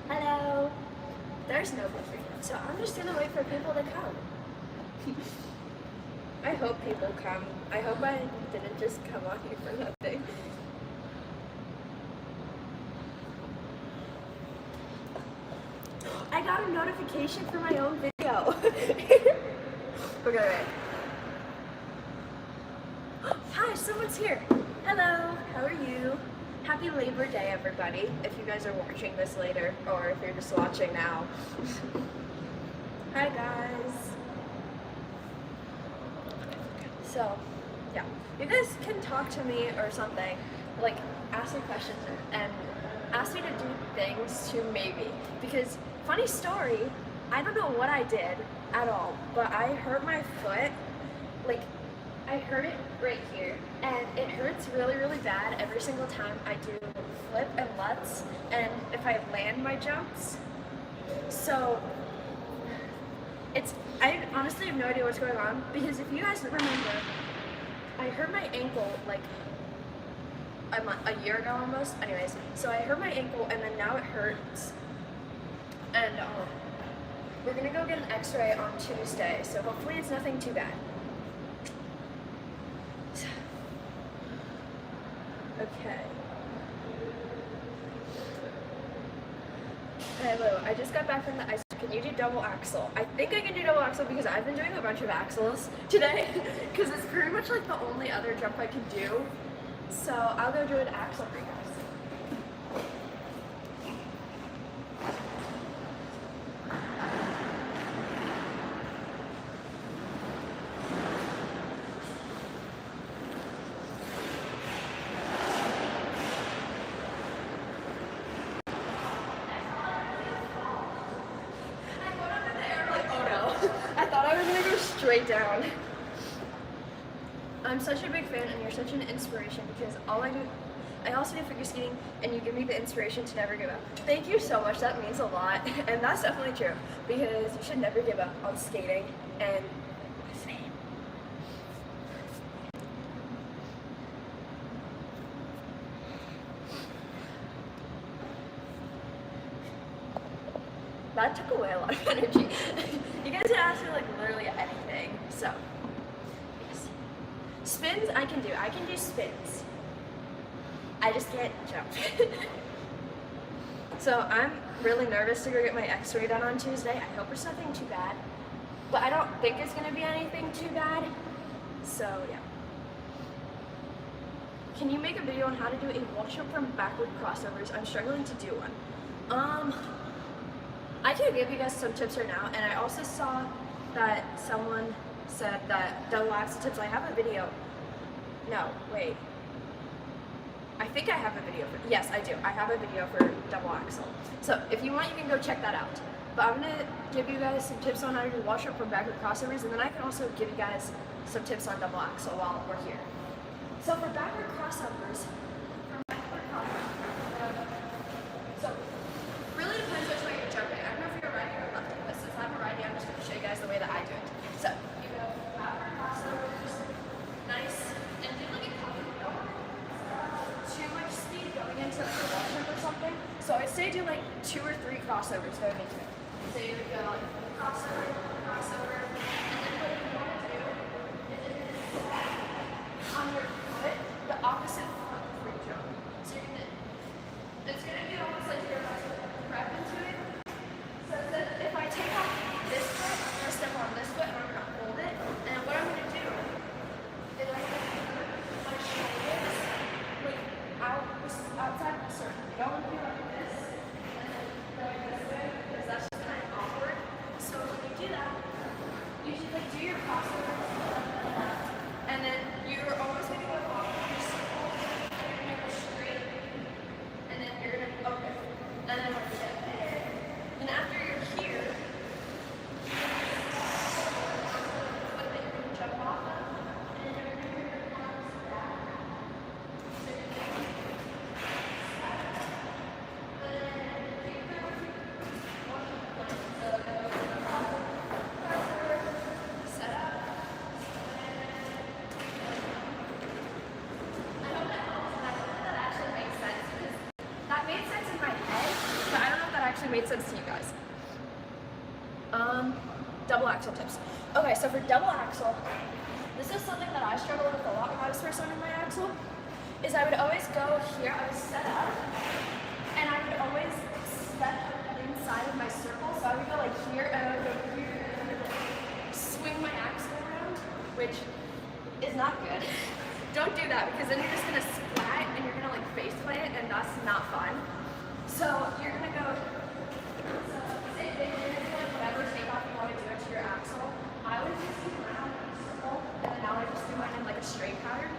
Hello. There's nobody, so I'm just gonna wait for people to come. I hope people come. I hope I didn't just come on here for nothing. I got a notification for my own video. Okay, wait. Hi, someone's here. Hello, how are you? Happy Labor Day, everybody, if you guys are watching this later, or if you're just watching now. Hi, guys. So, yeah, you guys can talk to me or something, like, ask me questions and ask me to do things to maybe, because, funny story, I don't know what I did at all, but I hurt my foot, like, I hurt it right here, and it hurts really, really bad every single time I do flip and lutz, and if I land my jumps. So, I honestly have no idea what's going on, because if you guys remember, I hurt my ankle like a year ago almost. Anyways, so I hurt my ankle, and then now it hurts, and we're gonna go get an x-ray on Tuesday, so hopefully it's nothing too bad. Okay. Hello, I just got back from the ice. Can you do double axel? I think I can do double axel because I've been doing a bunch of axels today because it's pretty much like the only other jump I can do. So I'll go do an axel for you guys. Straight down. I'm such a big fan, and you're such an inspiration because I also do figure skating, and you give me the inspiration to never give up. Thank you so much, that means a lot, and that's definitely true because you should never give up on skating and same. That took away a lot of energy. You guys can ask me like literally anything. So, yes. Spins I can do. I can do spins. I just can't jump. So I'm really nervous to go get my x-ray done on Tuesday. I hope it's nothing too bad. But I don't think it's gonna be anything too bad. So yeah. Can you make a video on how to do a wall jump from backward crossovers? I'm struggling to do one. I can give you guys some tips right now, and I also saw that someone said that double axel tips. I have a video. No, wait. I think I have a video for, yes, I do. I have a video for double axel. So if you want, you can go check that out. But I'm gonna give you guys some tips on how to do wall jump from backward crossovers, and then I can also give you guys some tips on double axel while we're here. So for backward crossovers, so really depends which way you're jumping. I don't know if you're righty or lefty, but since I'm a righty, I'm just going to show you guys the way that I do it. So you go backward crossovers, nice, and do like a couple. You don't want too much speed going into like a wall jump or something. So I'd say do like 2 or 3 crossovers going into it. So you would go like crossover, crossover, and then what you want to do is on your foot, the opposite foot free jump. So you're gonna, it's gonna be almost like you're about to prep into it. So then if I take off this foot, I'm gonna step on this foot and I'm gonna hold it. And what I'm gonna do is I'm gonna put my shoulders like outside of the circle. You don't want to be like this and then going this way because that's just kind of awkward. So when you do that, you should like do your crossover and then you're almost gonna go off your circle. You're gonna go straight and then you're gonna open. And then like that. And after you're here, but then you're gonna jump off of and you're gonna bring your arms back. So you're gonna and then keep going. Set up. made sense to you guys. Double axel tips. Okay, so for double axel, this is something that I struggled with a lot when I was first learning my axel, is I would always go here, I would set up, and I would always step inside of my circle, so I would go like here, and I would go here, and I would swing my axle around, which is not good. Don't do that, because then you're just gonna splat, and you're gonna like face plant, and that's not fun. So you're gonna go, same thing, you're gonna do like whatever takeoff you want to do into your axle. I would just do mine in a circle, and then now I just do mine in like a straight pattern.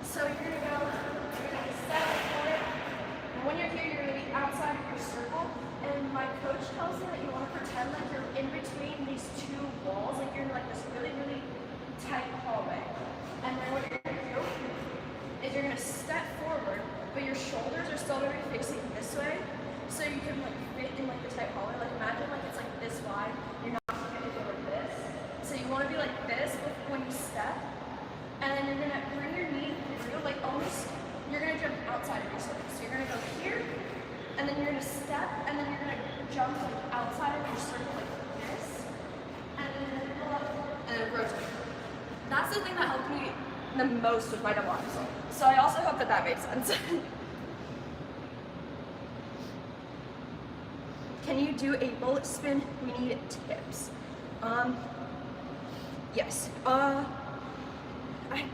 So you're gonna go, you're gonna set up for it, and when you're here, you're gonna be outside of your circle, and my coach tells me that you want to pretend like you're in between these two walls, like you're in like this really, really tight hallway. And then what you're gonna do is you're gonna step forward, but your shoulders are still gonna be facing this way, so you can like fit in like the tight hallway. Like imagine like it's like this wide, you're not gonna go like this. So you wanna be like this when you step, and then you're gonna bring your knee through, like almost, you're gonna jump outside of your circle. So you're gonna go here, and then you're gonna step, and then you're gonna jump like outside of your circle like this, and then you're gonna pull up, and then rotate. That's the thing that helped me the most with my double axel. So I also hope that that made sense. Can you do a bullet spin? We need tips. Yes. I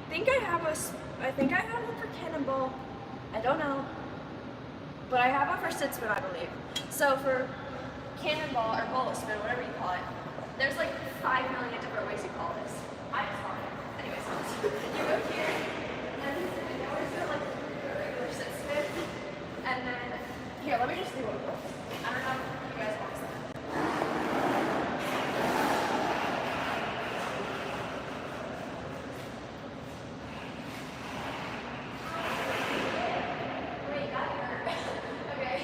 think I have one for cannonball. I don't know. But I have one for sit spin, I believe. So for cannonball or bullet spin, whatever you call it, there's like 5 million different ways you call this. I just call it. Anyways, you go here, and then you always do like a regular sit spin, and then here, let me just do one more. I don't know if you guys want to see that. Wait, that hurt. Okay.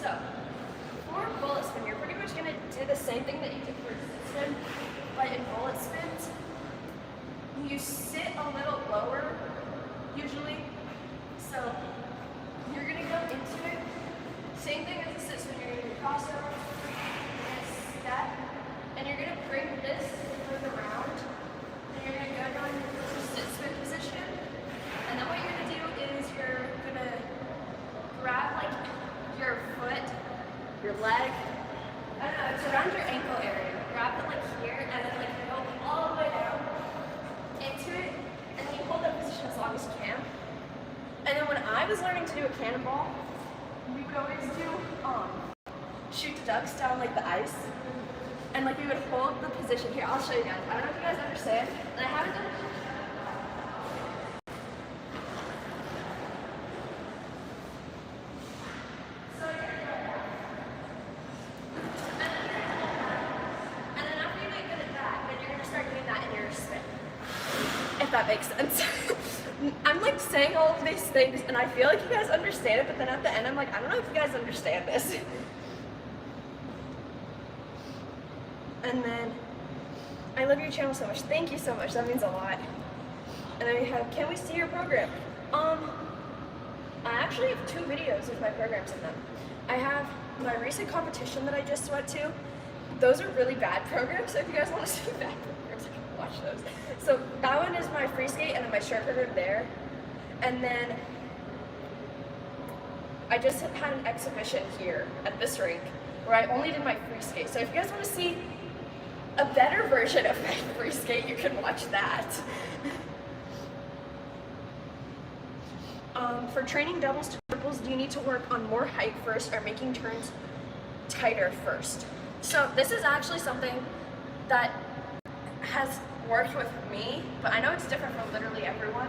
So, for bullet spin, you're pretty much gonna do the same thing that you did for sit spin, but in bullet spins, you sit a little lower, usually. So you're gonna go into it. Same thing as the sit spin, you're gonna do crossover, you're gonna step, and you're gonna bring this further around, and you're gonna go down your sit spin position. And then what you're gonna do is you're gonna grab like your foot, your leg, I don't know, it's around your ankle area. Grab it like here, and then like go all the way down into it, and then you hold that position as long as you can. And then when I was learning to do a cannonball, we would always do shoot the ducks down like the ice, and like we would hold the position here. I'll show you guys. I don't know if you guys understand, and I haven't done it. So you're gonna go down. And then after you get good at that, then you're gonna start doing that in your spin. If that makes sense. I'm like saying all of these things and I feel like you guys understand it, but then at the end I'm like, I don't know if you guys understand this. And then, I love your channel so much. Thank you so much, that means a lot. And then we have, can we see your program? I actually have 2 videos with my programs in them. I have my recent competition that I just went to. Those are really bad programs, so if you guys want to see bad programs, I can watch those. So that one is my free skate and then my short program there. And then I just had an exhibition here at this rink where I only did my free skate. So if you guys want to see a better version of my free skate, you can watch that. For training doubles to triples, do you need to work on more height first or making turns tighter first? So this is actually something that has worked with me, but I know it's different from literally everyone.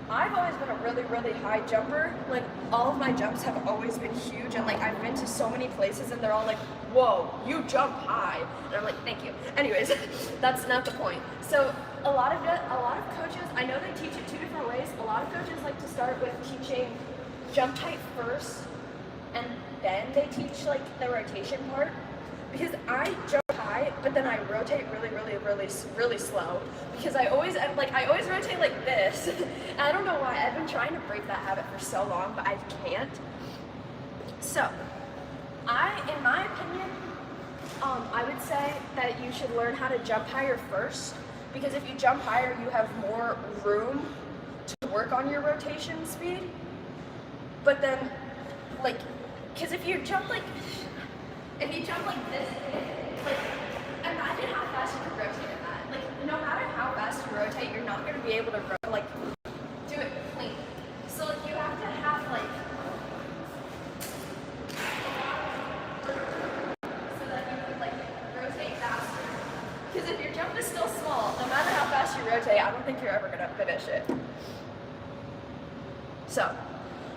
I've always been a really, really high jumper. Like, all of my jumps have always been huge, and like I've been to so many places and they're all like, whoa, you jump high. And I'm like, thank you. Anyways, that's not the point. So a lot of coaches, I know they teach it 2 different ways. A lot of coaches like to start with teaching jump height first, and then they teach like the rotation part. Because I jump high, but then I rotate really slow. Because I always rotate like this. And I don't know why. I've been trying to break that habit for so long, but I can't. So, In my opinion, I would say that you should learn how to jump higher first, because if you jump higher, you have more room to work on your rotation speed. But then, like, because if you jump like this, like, imagine how fast you can rotate in that. Like, no matter how fast you rotate, you're not going to be able to do it clean. So like, you have to have like, so that you can like rotate faster. Because if your jump is still small, no matter how fast you rotate, I don't think you're ever going to finish it. So,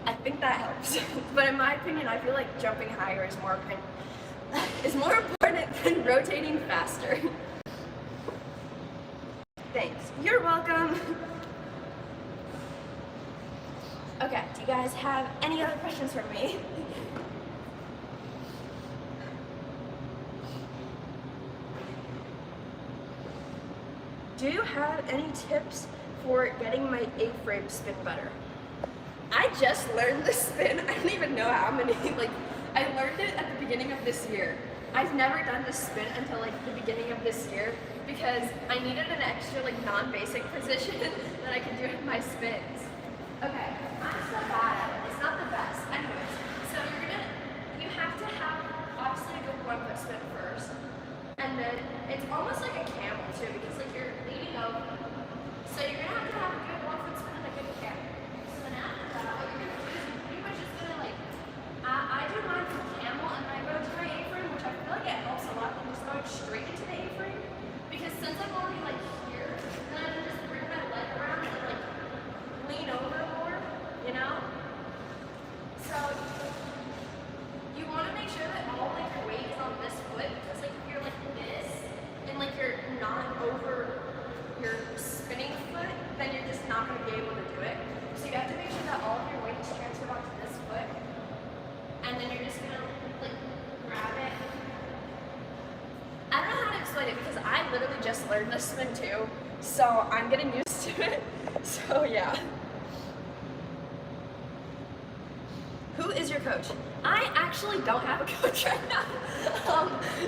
I think that helps. But in my opinion, I feel like jumping higher is more important than rotating faster. Thanks. You're welcome. Okay, do you guys have any other questions for me? Do you have any tips for getting my A-frame spin better? I just learned the spin. I don't even know how many, I learned it at the beginning of this year. I've never done the spin until the beginning of this year because I needed an extra non-basic position that I could do with my spins. Okay, I'm so bad at it. It's not the best. Anyways, so you have to have obviously a good 1-foot spin first, and then it's almost like a camel too because you're leaning over. So you're gonna have to have a good 1-foot spin and a good camel. So then after that, what you're gonna do is you're pretty much just gonna I do mine from camel and then I go to my A-frame, which I feel like it helps a lot than just going straight into the A-frame. Because since I'm already here, then I can just bring my leg around and lean over more, you know? So you want to make sure that all your weight is on this foot because if you're this and you're not over your spinning foot, then you're just not going to be able to do it. So you have to make sure that all of your weight is transferred onto this foot. And then you're just gonna grab it. I don't know how to explain it because I literally just learned this spin too, so I'm getting used to it. So yeah. Who is your coach? I actually don't have a coach right now.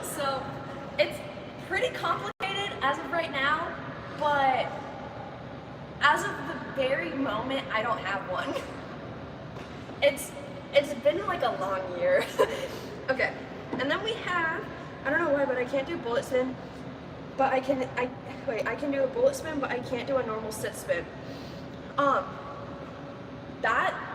So it's pretty complicated as of right now, but as of the very moment, I don't have one. It's been a long year. Okay, and then we have, I don't know why, but I can't do bullet spin, but I can do a bullet spin, but I can't do a normal sit spin.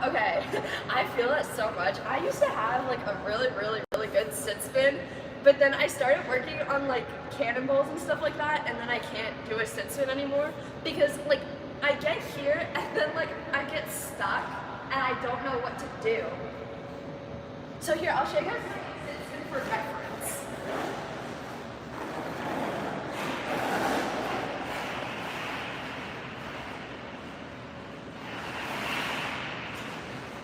Okay, I feel that so much. I used to have a really, really, really good sit spin, but then I started working on cannonballs and stuff like that, and then I can't do a sit spin anymore because I get here and then I get stuck and I don't know what to do. So here, I'll show you guys my sit spin for reference.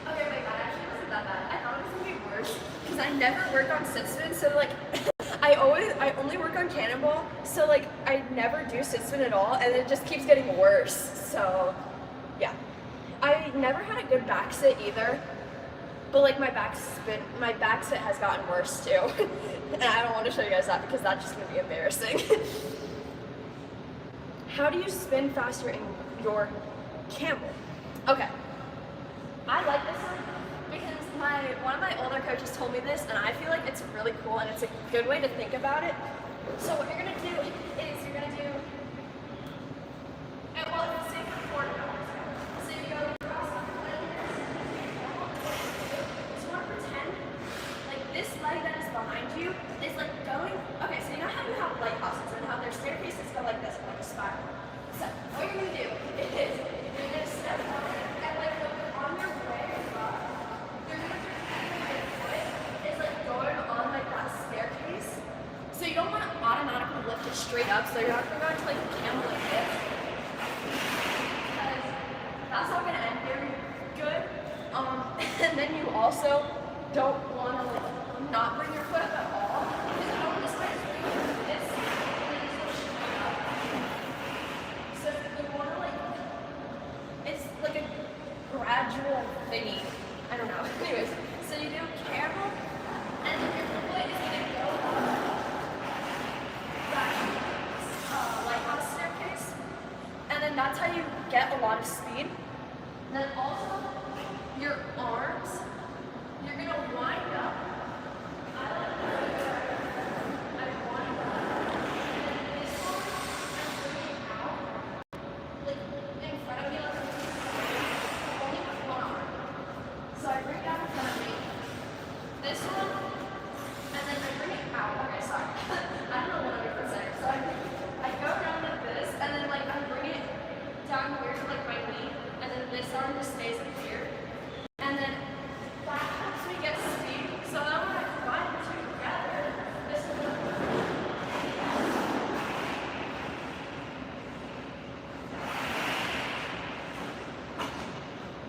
Okay, wait, that actually wasn't that bad. I thought it was gonna be worse because I never work on sit spin, so I only work on cannonball, so I never do sit spin at all, and it just keeps getting worse. So yeah, I never had a good back sit either. But my back sit has gotten worse too. And I don't want to show you guys that because that's just gonna be embarrassing. How do you spin faster in your camel? Okay. I like this one because one of my older coaches told me this and I feel like it's really cool and it's a good way to think about it. So what you're gonna do is you're gonna do it's the same for 4 dollars. So you go across this leg that is behind you is going, okay, so you know how you have lighthouses and how their staircases go like this, like a spiral. So what you're gonna do is you're gonna step on it and on your way up, you're gonna pretend your foot is going on that staircase. So you don't want to automatically lift it straight up, so you're not gonna go into a camel like this. Because that's not gonna end very good. And then you also don't want to not bring your foot up at all. Because you don't want to start doing this and then just go straight up. So you want to it's a gradual thingy. I don't know. Anyways, so you do camel and then have speed. Then also, your arms, you're gonna wind up. I wind up. And this one, I'm bringing out, like in front of me, like only with one arm. So I bring it out in front of me. This one, and then I bring it out. Okay, sorry. I don't know 100%. So I go down like this, and then like I bring it down here to like my knee, and then this arm just stays up here. And then that helps me get speed. So then when I combine the two together, this is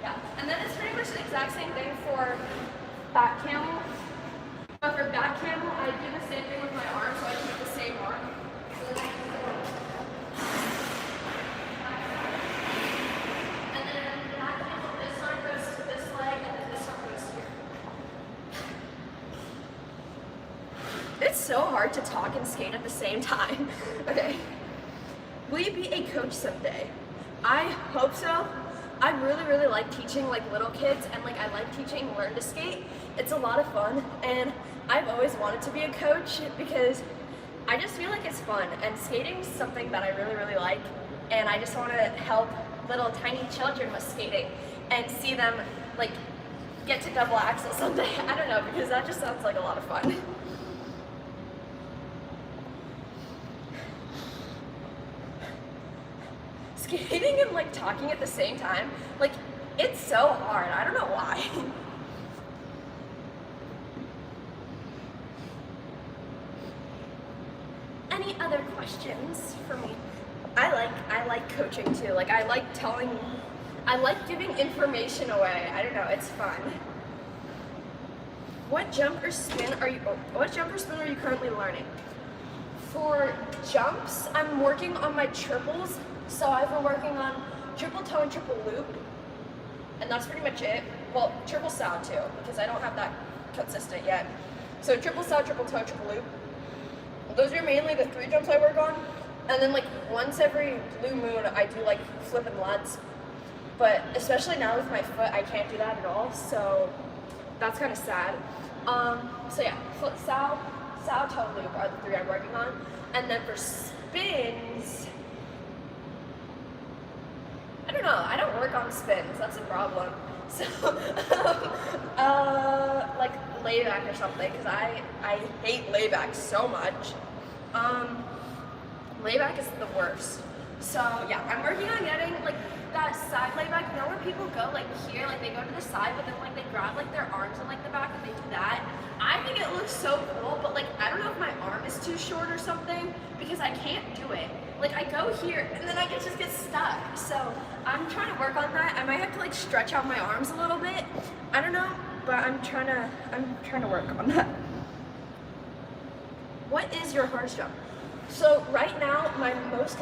yeah. And then it's pretty much the exact same thing for back camel. But for back camel, I do the same thing with my arm, so I keep the same arm. So then and then back camel, this arm goes to this leg, and then this arm goes here. It's so hard to talk and skate at the same time. Okay. Will you be a coach someday? I hope so. I really like teaching like little kids, and like I like teaching learn to skate. It's a lot of fun, and I've always wanted to be a coach because I just feel like it's fun, and skating is something that I really like, and I just want to help little tiny children with skating and see them like get to double axel someday. I don't know, because that just sounds like a lot of fun. Skating and like talking at the same time, like it's so hard. I don't know why. Any other questions for me? I like coaching too. Like I like giving information away. I don't know, it's fun. What jump or spin are you currently learning? For jumps, I'm working on my triples. So I've been working on triple toe and triple loop, and that's pretty much it. Well, triple sound too, because I don't have that consistent yet. So triple sound, triple toe, triple loop. Those are mainly the 3 jumps I work on, and then like once every blue moon I do like flip and luds. But especially now with my foot, I can't do that at all, so that's kind of sad. So yeah, flip, sow, toe, loop are the 3 I'm working on, and then for spins, I don't know, I don't work on spins, that's a problem. So, like layback or something, because I hate layback so much. Layback is the worst. So yeah, I'm working on getting like that side layback. You know where people go like here, like they go to the side, but then like they grab like their arms in like the back and they do that. I think it looks so cool, but like I don't know if my arm is too short or something, because I can't do it. Like I go here and then I can just get stuck. So I'm trying to work on that. I might have to like stretch out my arms a little bit. I don't know, but I'm trying to work on that. What is your hardest jump? So right now, my most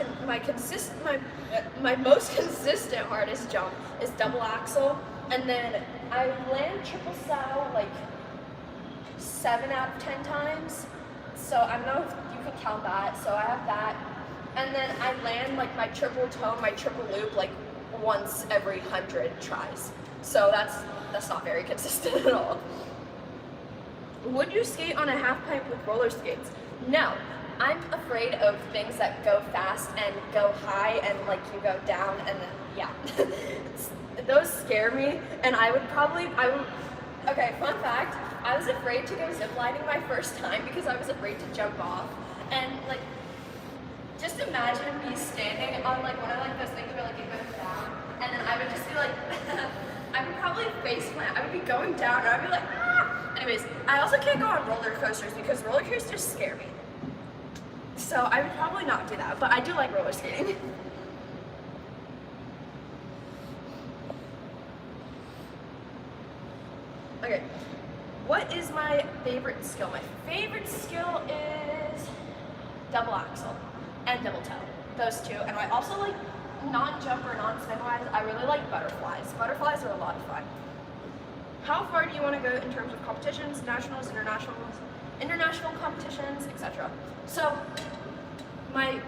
consistent hardest jump is double axel, and then I land triple sow like 7 out of 10 times. So I don't know if you can count that. So I have that, and then I land like my triple toe, my triple loop like once every 100 tries. So that's not very consistent at all. Would you skate on a half pipe with roller skates? No. I'm afraid of things that go fast and go high and like you go down and then, yeah. Those scare me, and okay, fun fact, I was afraid to go ziplining my first time because I was afraid to jump off. And like, just imagine me standing on like one of like those things where like it goes down, and then I would just be like, I would probably face plant. I would be going down and I'd be like, ah! Anyways, I also can't go on roller coasters because roller coasters scare me. So I would probably not do that, but I do like roller skating. Okay, what is my favorite skill? My favorite skill is double axel and double toe, those two. And I also like non-jump or non-spin wise, I really like butterflies. Butterflies are a lot of fun. How far do you want to go in terms of competitions, nationals, international competitions, etc.? So my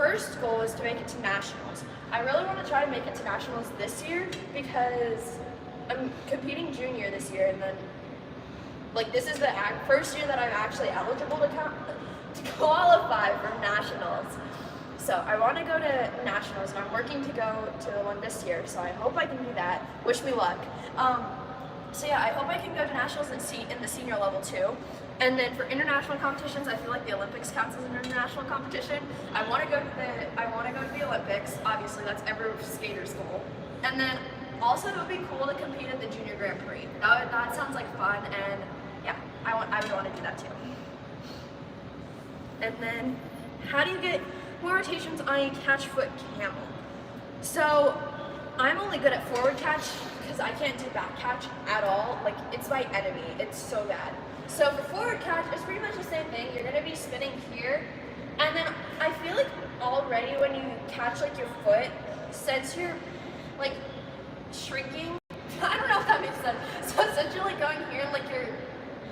first goal is to make it to nationals. I really want to try to make it to nationals this year because I'm competing junior this year, and then like this is the first year that I'm actually eligible to qualify for nationals. So I want to go to nationals, and I'm working to go to the one this year. So I hope I can do that. Wish me luck. So yeah, I hope I can go to nationals in the senior level too. And then for international competitions, I feel like the Olympics counts as an international competition. I want to go to the Olympics. Obviously, that's every skater's goal. And then also it would be cool to compete at the Junior Grand Prix. That sounds like fun, and yeah, I would want to do that too. And then, how do you get more rotations on a catch foot camel? So I'm only good at forward catch because I can't do back catch at all. Like, it's my enemy. It's so bad. So for forward catch, it's pretty much the same thing. You're gonna be spinning here, and then I feel like already when you catch like your foot, since you're like shrinking, I don't know if that makes sense. So since you're like going here, like you're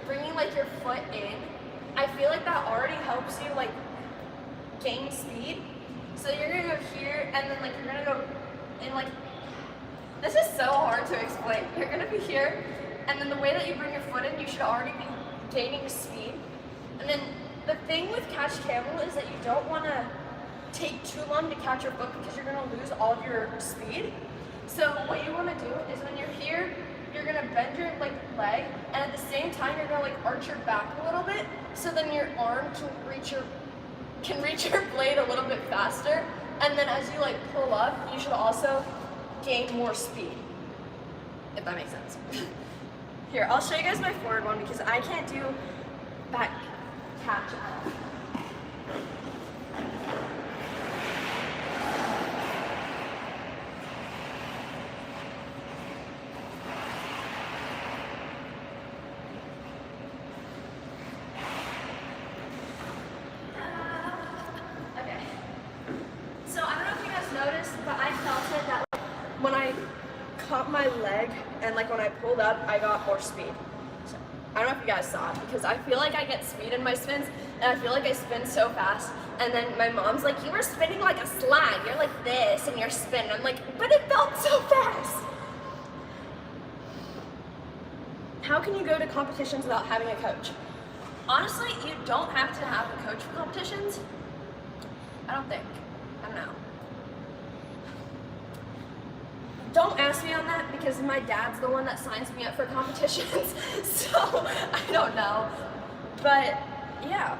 bringing like your foot in, I feel like that already helps you like gain speed. So you're gonna go here, and then like you're gonna go in like, this is so hard to explain. You're gonna be here, and then the way that you bring your foot in, you should already be gaining speed. And then the thing with catch camel is that you don't wanna take too long to catch your foot because you're gonna lose all of your speed. So what you wanna do is when you're here, you're gonna bend your like leg, and at the same time you're gonna like arch your back a little bit, so then your arm can reach your blade a little bit faster. And then as you like pull up, you should also gain more speed, if that makes sense. Here, I'll show you guys my forward one because I can't do back catch at all. Okay. So I don't know if you guys noticed, but I felt it that like, when I caught my leg and like when I pulled up, I got more speed. So I don't know if you guys saw it because I feel like I get speed in my spins, and I feel like I spin so fast. And then my mom's like, "You were spinning like a slide. You're like this in your spin." And I'm like, "But it felt so fast." How can you go to competitions without having a coach? Honestly, you don't have to have a coach for competitions. I don't think. I don't know. Don't ask me on that because my dad's the one that signs me up for competitions, so I don't know. But yeah.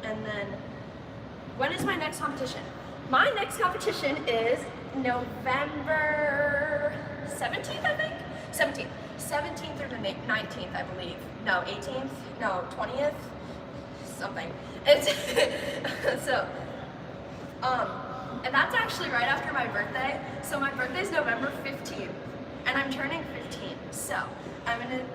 And then, when is my next competition? My next competition is November 17th, I think? 17th. 17th through the 19th, I believe. No, 18th? No, 20th? Something. It's so, and that's actually right after my birthday. So my birthday's November 15th, and I'm turning 15. So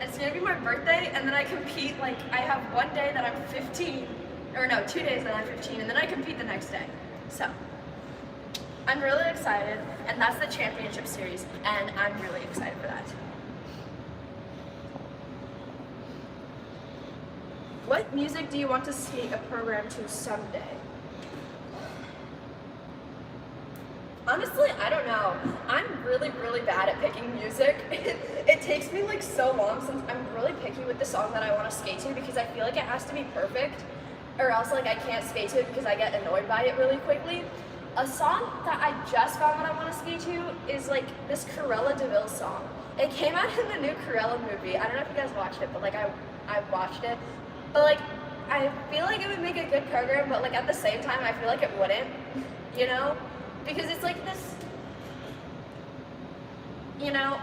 it's gonna be my birthday, and then I compete. Like I have one day that I'm 15, or no, 2 days that I'm 15, and then I compete the next day. So I'm really excited, and that's the championship series, and I'm really excited for that. What music do you want to see a program to someday? Honestly, I don't know. I'm really, really bad at picking music. It takes me like so long since I'm really picky with the song that I want to skate to because I feel like it has to be perfect or else like I can't skate to it because I get annoyed by it really quickly. A song that I just found that I want to skate to is like this Cruella de Vil song. It came out in the new Cruella movie. I don't know if you guys watched it, but like I watched it. But like, I feel like it would make a good program, but like at the same time, I feel like it wouldn't, you know? Because it's like this, you know?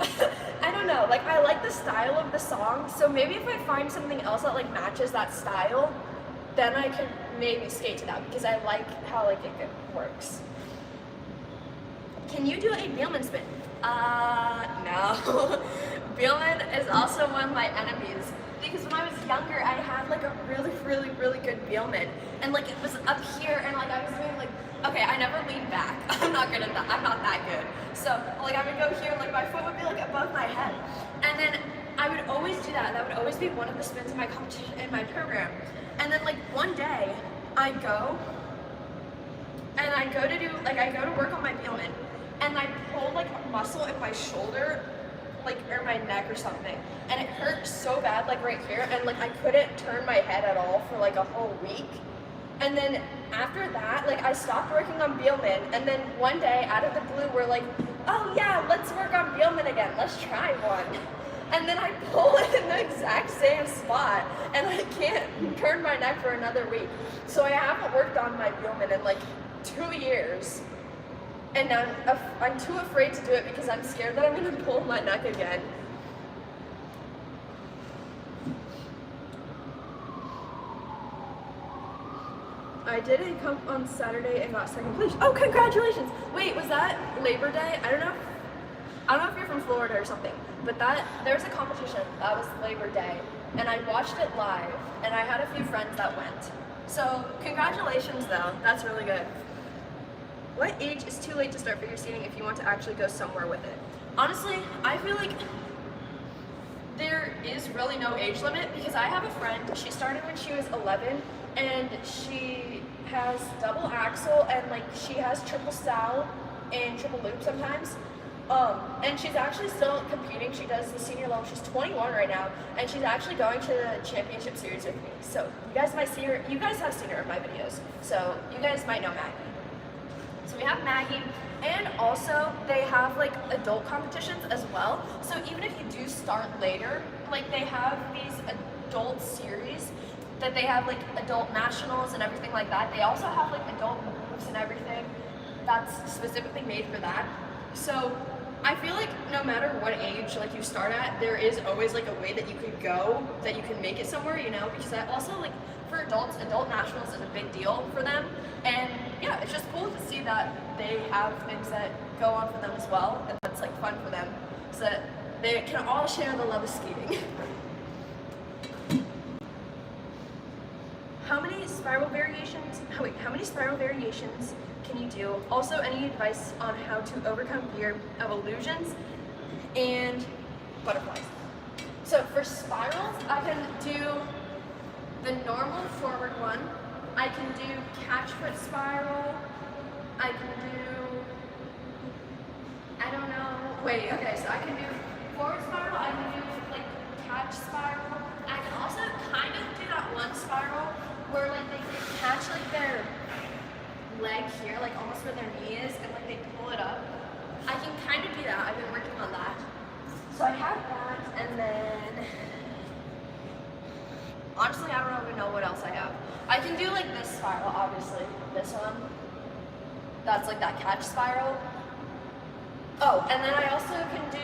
I don't know, like I like the style of the song, so maybe if I find something else that like matches that style, then I could maybe skate to that because I like how like it works. Can you do a Beelman spin? No. Beelman is also one of my enemies. Because when I was younger, I had like a really, really, really good Beelman, and like it was up here, and like I was doing like okay, I never lean back. I'm not good at that. I'm not that good. So like I would go here, like my foot would be like above my head. And then I would always do that. That would always be one of the spins in my competition, in my program. And then like one day I go to do, like I go to work on my Beelman and I pulled like a muscle in my shoulder, like, or my neck or something. And it hurt so bad, like right here. And like I couldn't turn my head at all for like a whole week. And then after that, like I stopped working on Beelman, and then one day out of the blue we're like, oh yeah, let's work on Beelman again, let's try one. And then I pull it in the exact same spot, and I can't turn my neck for another week. So I haven't worked on my Beelman in like 2 years. And now I'm too afraid to do it because I'm scared that I'm gonna pull my neck again. I did a comp on Saturday and got second place. Oh, congratulations! Wait, was that Labor Day? I don't know if you're from Florida or something, but there was a competition. That was Labor Day, and I watched it live, and I had a few friends that went. So congratulations, though. That's really good. What age is too late to start figure skating if you want to actually go somewhere with it? Honestly, I feel like there is really no age limit because I have a friend. She started when she was 11. And she has double axel and like she has triple sow and triple loop sometimes. And she's actually still competing. She does the senior level. She's 21 right now, and she's actually going to the championship series with me. So you guys might see her. You guys have seen her in my videos, so you guys might know Maggie. So we have Maggie, and also they have like adult competitions as well. So even if you do start later, like they have these adult series that they have like adult nationals and everything like that. They also have like adult moves and everything that's specifically made for that. So I feel like no matter what age like you start at, there is always like a way that you could go, that you can make it somewhere, you know, because I also like for adults, adult nationals is a big deal for them. And yeah, it's just cool to see that they have things that go on for them as well, and that's like fun for them, so that they can all share the love of skating. How many spiral variations can you do? Also, any advice on how to overcome fear of illusions and butterflies? So for spirals, I can do the normal forward one. I can do catch foot spiral. I can do, I don't know. Wait, okay, so I can do forward spiral. I can do like catch spiral. I can also kind of do that one spiral where like they catch like their leg here, like almost where their knee is, and like they pull it up. I can kind of do that. I've been working on that. So I have that, and then honestly, I don't even know what else I have. I can do like this spiral, obviously. This one. That's like that catch spiral. Oh, and then I also can do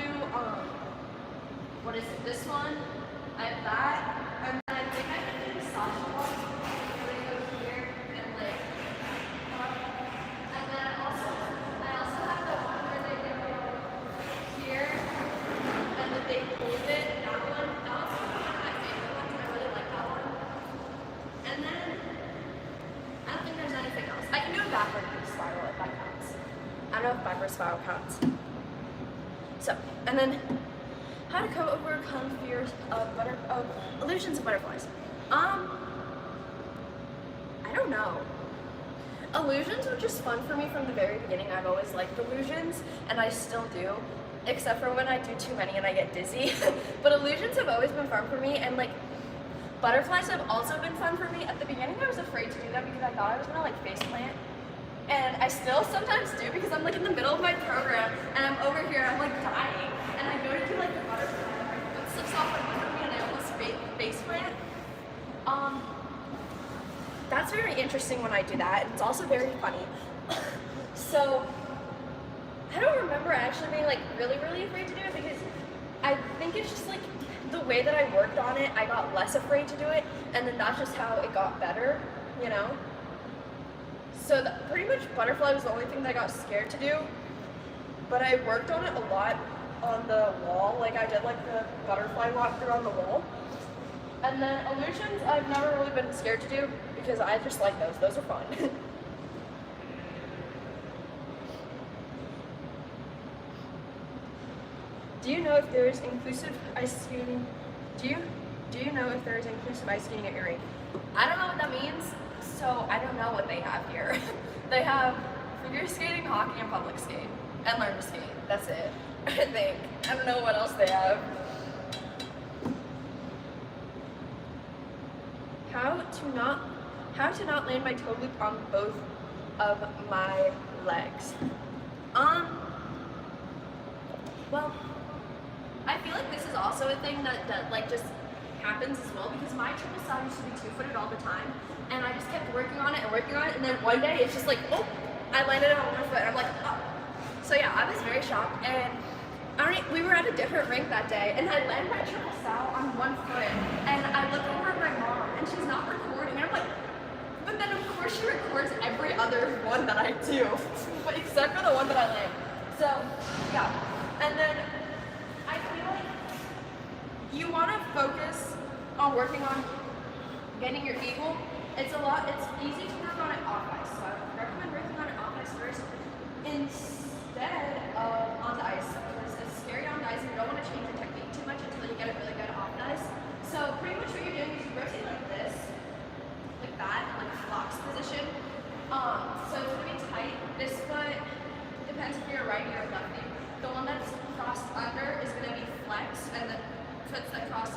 what is it? This one. I have that, and then I think I can do the soft one. I don't know if backward spiral counts. So, and then how to overcome fears of illusions of butterflies. I don't know. Illusions were just fun for me from the very beginning. I've always liked illusions, and I still do, except for when I do too many and I get dizzy. But illusions have always been fun for me, and like butterflies have also been fun for me. At the beginning, I was afraid to do them because I thought I was gonna like face plant. And I still sometimes do because I'm like in the middle of my program and I'm over here, I'm like dying, and I go to do like the butterfly and my foot slips off my under me and I almost face plant. That's very interesting when I do that. It's also very funny. So I don't remember actually being like really afraid to do it because I think it's just like the way that I worked on it, I got less afraid to do it, and then that's just how it got better, you know? So pretty much butterfly was the only thing that I got scared to do, but I worked on it a lot on the wall. Like I did like the butterfly walkthrough on the wall. And then illusions I've never really been scared to do because I just like those. Those are fun. Do you know if there is inclusive ice skating? Do you know if there is inclusive ice skating at your rink? I don't know what that means, so I don't know what they have here. They have figure skating, hockey, and public skate, and learn to skate. That's it, I think. I don't know what else they have. How to not land my toe loop on both of my legs. Well, I feel like this is also a thing that like just happens as well, because my triple saw used to be 2-footed all the time, and I just kept working on it, and then one day it's just like, oh, I landed on one foot, and I'm like, oh. So yeah, I was very shocked, and we were at a different rink that day, and I landed my triple saw on one foot, and I look over at my mom, and she's not recording, and I'm like, but then of course she records every other one that I do, but except for the one that I land. So yeah, and then I feel like you want to focus on working on getting your eagle. It's easy to work on it off ice, so I would recommend working on it off ice first instead of on the ice, because it's scary on the ice and you don't want to change your technique too much until you get it really good off the ice. So pretty much what you're doing is you rotate like this, like that, like a box position. So it's going to be tight. This foot depends if you're a righty or a lefty. The one that's crossed under is going to be flexed, and the foot is that crossed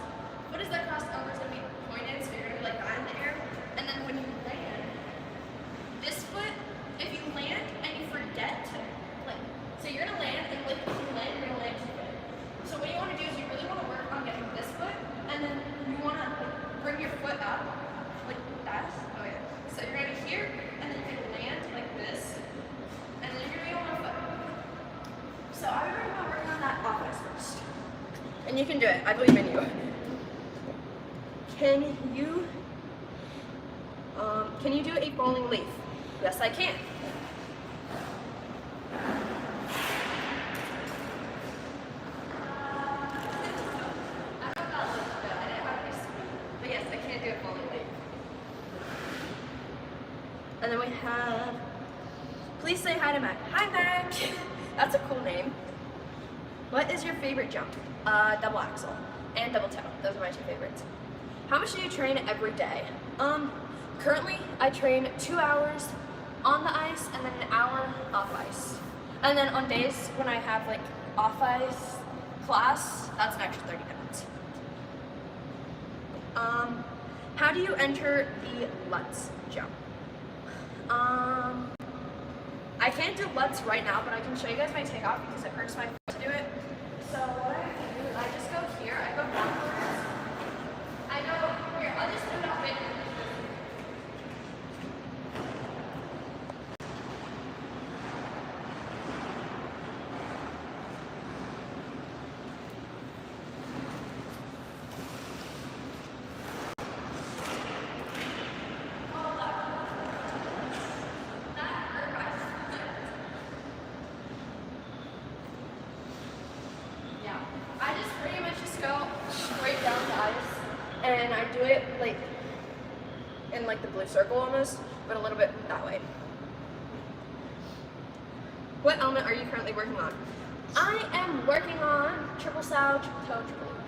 over is going to be pointed, so you're going to be like that in the air. And then when you land, this foot, if you land and you forget to, like, so you're going to land, and like if you land, you're going to land 2 foot. So what you want to do is you really want to work on getting this foot, and then you want to bring your foot up, like that. Oh yeah. So you're going to be here, and then you're going to land like this, and then you're going to be on one foot. So I would recommend working on that off ice first. And you can do it. I believe in you. Can you do a falling leaf? Yes, I can. I don't know if that looks good. I didn't have any speed. But yes, I can do a falling leaf. And then we have, please say hi to Mac. Hi, Mac. That's a cool name. What is your favorite jump? Double axel and double toe. Those are my 2 favorites. How much do you train every day? Currently, I train 2 hours on the ice and then an hour off ice. And then on days when I have like off ice class, that's an extra 30 minutes. How do you enter the Lutz jump? I can't do Lutz right now, but I can show you guys my takeoff because it hurts my foot to do it. So what I do is I just go here, I go backwards. I go here, I'll just put it up in. I just pretty much just go straight down the ice, and I do it like in like the blue circle almost, but a little bit that way. What element are you currently working on? I am working on triple sow, triple toe, triple loop.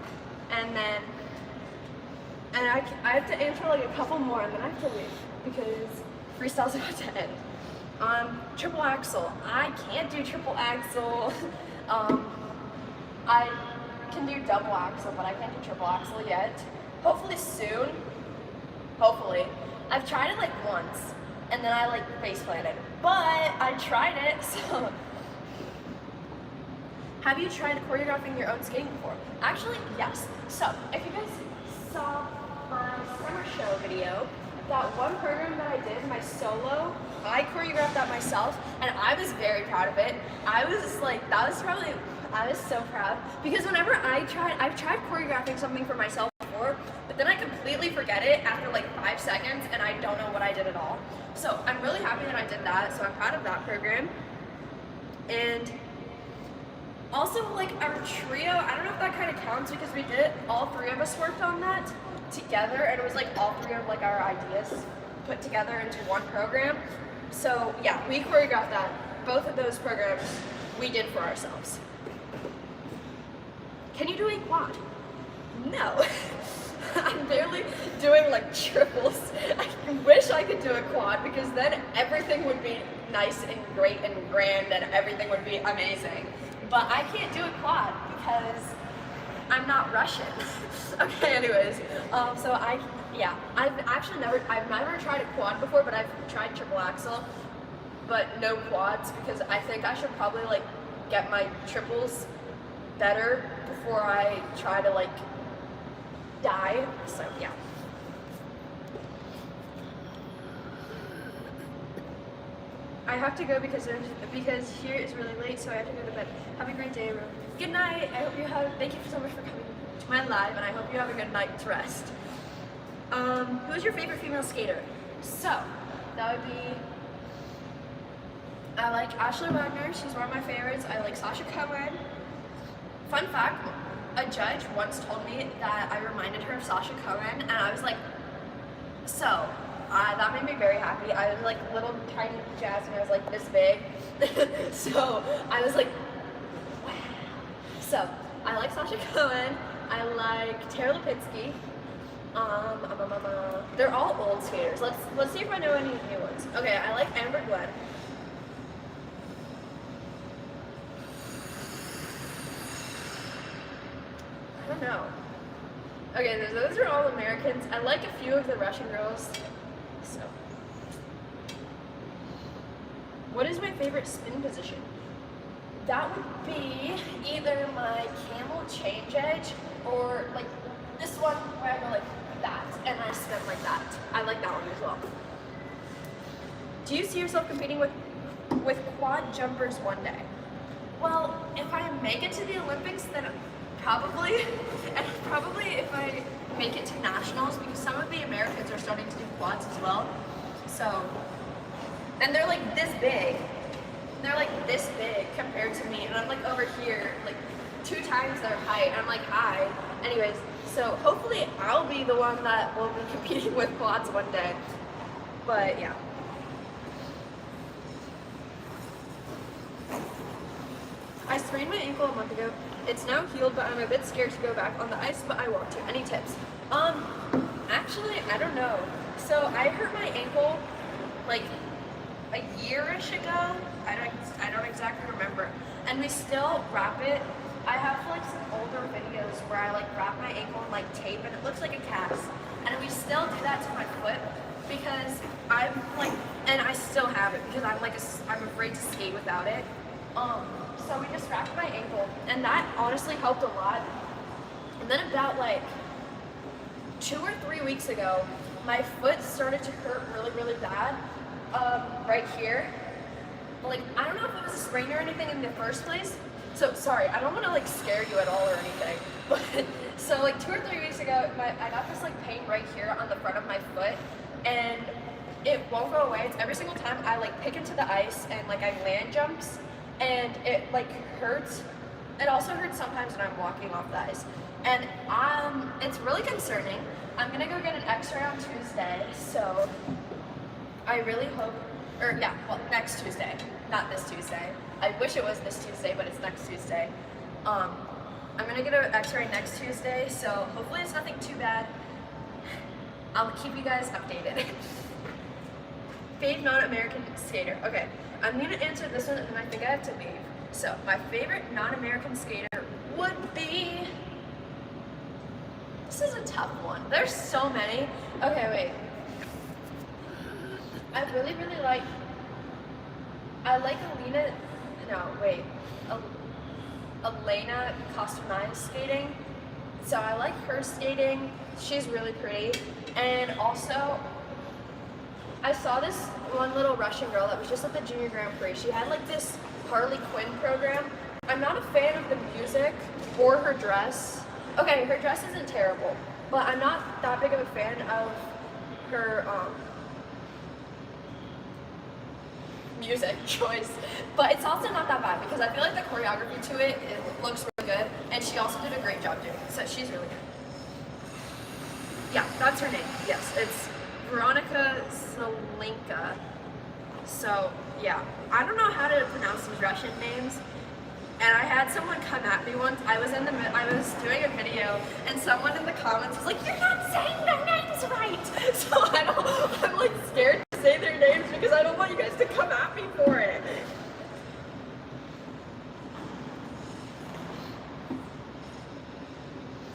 And I have to answer like a couple more, and then I have to leave because freestyle's about to end. Triple axel. I can't do triple axel. I can do double axel, but I can't do triple axel yet. Hopefully soon. Hopefully. I've tried it like once, and then I like face planted. But I tried it, so. Have you tried choreographing your own skating before? Actually, yes. So, if you guys saw my summer show video, that one program that I did, my solo, I choreographed that myself, and I was very proud of it. I was like, I was so proud, because whenever I've tried choreographing something for myself before, but then I completely forget it after like 5 seconds, and I don't know what I did at all. So I'm really happy that I did that, so I'm proud of that program. And also, like, our trio, I don't know if that kind of counts, because we did, all 3 of us worked on that together, and it was like all 3 of like our ideas put together into one program. So yeah, we choreographed that. Both of those programs we did for ourselves. Can you do a quad? No. I'm barely doing like triples. I wish I could do a quad because then everything would be nice and great and grand and everything would be amazing. But I can't do a quad because I'm not Russian. Okay, anyways, I've never tried a quad before, but I've tried triple axel, but no quads because I think I should probably like get my triples better before I try to like die. So yeah. I have to go because here is really late, so I have to go to bed. Have a great day, everyone. Good night. Thank you so much for coming to my live, and I hope you have a good night's rest. Who is your favorite female skater? So, that would be, I like Ashley Wagner, she's one of my favorites. I like Sasha Cohen. Fun fact, a judge once told me that I reminded her of Sasha Cohen, and I was like, so, that made me very happy. I was like little tiny Jasmine, I was like this big. So, I was like, wow. So, I like Sasha Cohen, I like Tara Lipinski. They're all old skaters. Let's see if I know any new ones. Okay, I like Amber Glenn. I don't know. Okay, those are all Americans. I like a few of the Russian girls. So, what is my favorite spin position? That would be either my camel change edge or like this one where I go like that and I spin like that. I like that one as well. Do you see yourself competing with quad jumpers one day? Well, if I make it to the Olympics, then probably, and probably if I make it to nationals, because some of the Americans are starting to do quads as well. So, and they're like this big. They're like this big compared to me, and I'm like over here, like 2 times their height. I'm like, hi. Anyways, so hopefully I'll be the one that will be competing with quads one day. But yeah. I sprained my ankle a month ago. It's now healed, but I'm a bit scared to go back on the ice, but I want to. Any tips? Actually, I don't know. So I hurt my ankle like a year-ish ago. I don't exactly remember. And we still wrap it. I have like some older videos where I like wrap my ankle in like tape and it looks like a cast. And we still do that to my foot because I'm like, and I still have it because I'm afraid to skate without it. So we just wrapped my ankle and that honestly helped a lot. And then about like 2 or 3 weeks ago, my foot started to hurt really, really bad, right here. Like, I don't know if it was a sprain or anything in the first place. So, sorry, I don't want to like scare you at all or anything. But, so like 2 or 3 weeks ago, I got this like pain right here on the front of my foot. And it won't go away. It's every single time I like pick into the ice and like I land jumps. And it like hurts. It also hurts sometimes when I'm walking off the ice. And it's really concerning. I'm gonna go get an x-ray on Tuesday, so I really hope, next Tuesday, not this Tuesday. I wish it was this Tuesday, but it's next Tuesday. I'm gonna get an x-ray next Tuesday, so hopefully it's nothing too bad. I'll keep you guys updated. Fave non-American skater. Okay, I'm gonna answer this one and then I think I have to leave. So, my favorite non-American skater would be... This is a tough one. There's so many. Okay, wait. I really, really like... I like Elena Kostunaya's skating. So I like her skating. She's really pretty. And also, I saw this one little Russian girl that was just at the Junior Grand Prix. She had like this Harley Quinn program. I'm not a fan of the music or her dress. Okay, her dress isn't terrible, but I'm not that big of a fan of her music choice. But it's also not that bad because I feel like the choreography to it looks really good, and she also did a great job doing it, so she's really good. Yeah, that's her name. Yes, it's Veronica Zelenka. So, yeah. I don't know how to pronounce these Russian names. and I had someone come at me once. I was doing a video, and someone in the comments was like, "You're not saying their names right." So I'm like scared to say their names because I don't want you guys to come at me for it.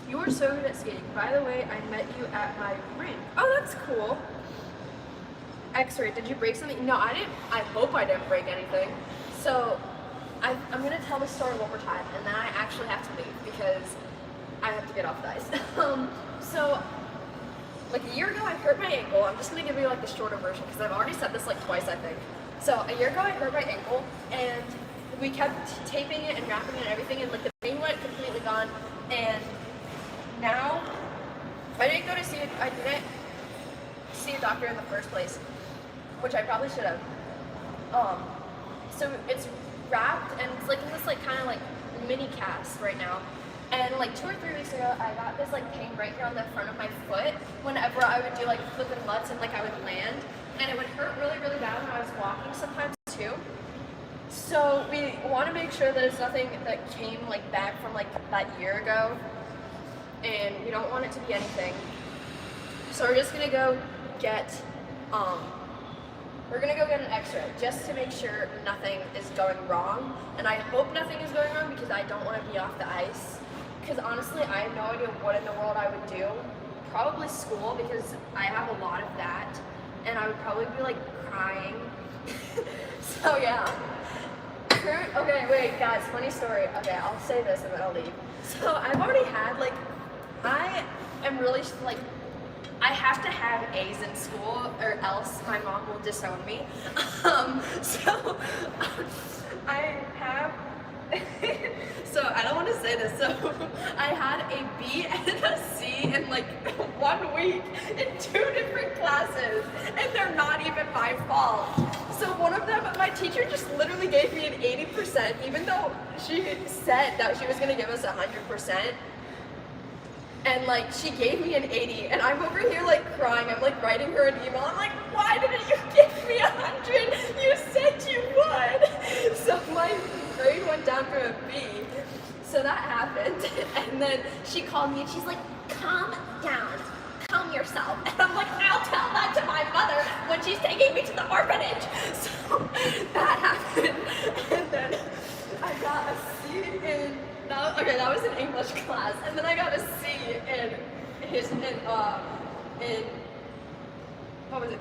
You are so good at skating. By the way, I met you at my rink. Oh, that's cool. X-ray, did you break something? No, I didn't. I hope I didn't break anything. So, I'm gonna tell the story one more time, and then I actually have to leave because I have to get off the ice. So, like a year ago, I hurt my ankle. I'm just gonna give you like the shorter version because I've already said this like twice, I think. So, a year ago, I hurt my ankle, and we kept taping it and wrapping it and everything, and like the pain went completely gone, and now I didn't see a doctor in the first place, which I probably should have. So it's wrapped and it's like in this like kind of like mini cast right now. And like 2 or 3 weeks ago, I got this like pain right here on the front of my foot whenever I would do like flipping lutz and like I would land, and it would hurt really, really bad when I was walking sometimes too. So we want to make sure that it's nothing that came like back from like that year ago, and we don't want it to be anything. So we're just gonna go get an x-ray just to make sure nothing is going wrong, and I hope nothing is going wrong because I don't want to be off the ice, because honestly I have no idea what in the world I would do. Probably school, because I have a lot of that, and I would probably be like crying. So yeah. Okay, wait guys, funny story. Okay, I'll say this and then I'll leave. So I've already had like, I am really like, I have to have A's in school or else my mom will disown me. So I have, so I don't want to say this, so I had a B and a C in like 1 week in 2 different classes, and they're not even my fault. So one of them, my teacher just literally gave me an 80%, even though she said that she was going to give us 100%. And like, she gave me an 80, and I'm over here like crying. I'm like writing her an email. I'm like, why didn't you give me 100? You said you would. So my grade went down to a B. So that happened. And then she called me and she's like, calm down, calm yourself. And I'm like, I'll tell that to my mother when she's taking me to the orphanage. So that happened. And then I got a C in, that was in English class, and then I got a C in what was it?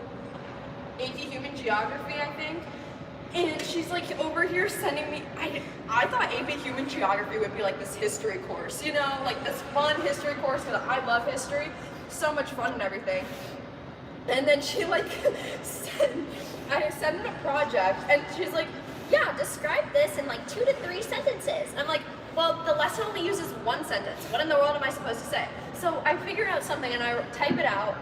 AP Human Geography, I think. And she's like over here sending me, I thought AP Human Geography would be like this history course, you know, like this fun history course, because I love history, so much fun and everything. And then she like I sent in a project, and she's like, yeah, describe this in like 2 to 3 sentences. I'm like, well, the lesson only uses 1 sentence. What in the world am I supposed to say? So I figure out something and I type it out,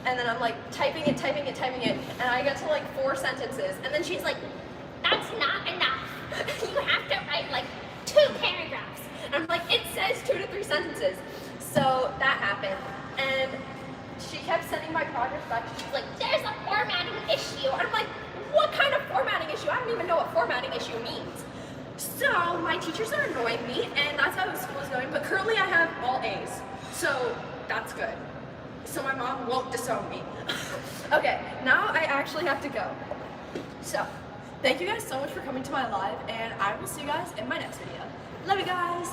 and then I'm like typing it, and I get to like 4 sentences, and then she's like, that's not enough. You have to write like 2 paragraphs. And I'm like, it says 2 to 3 sentences. So that happened, and she kept sending my project back. She's like, there's a formatting issue. And I'm like, what kind of formatting issue? I don't even know what formatting issue means. So my teachers are annoying me, and that's how school is going. But currently I have all A's, so that's good. So my mom won't disown me. Okay, now I actually have to go. So thank you guys so much for coming to my live, and I will see you guys in my next video. Love you guys.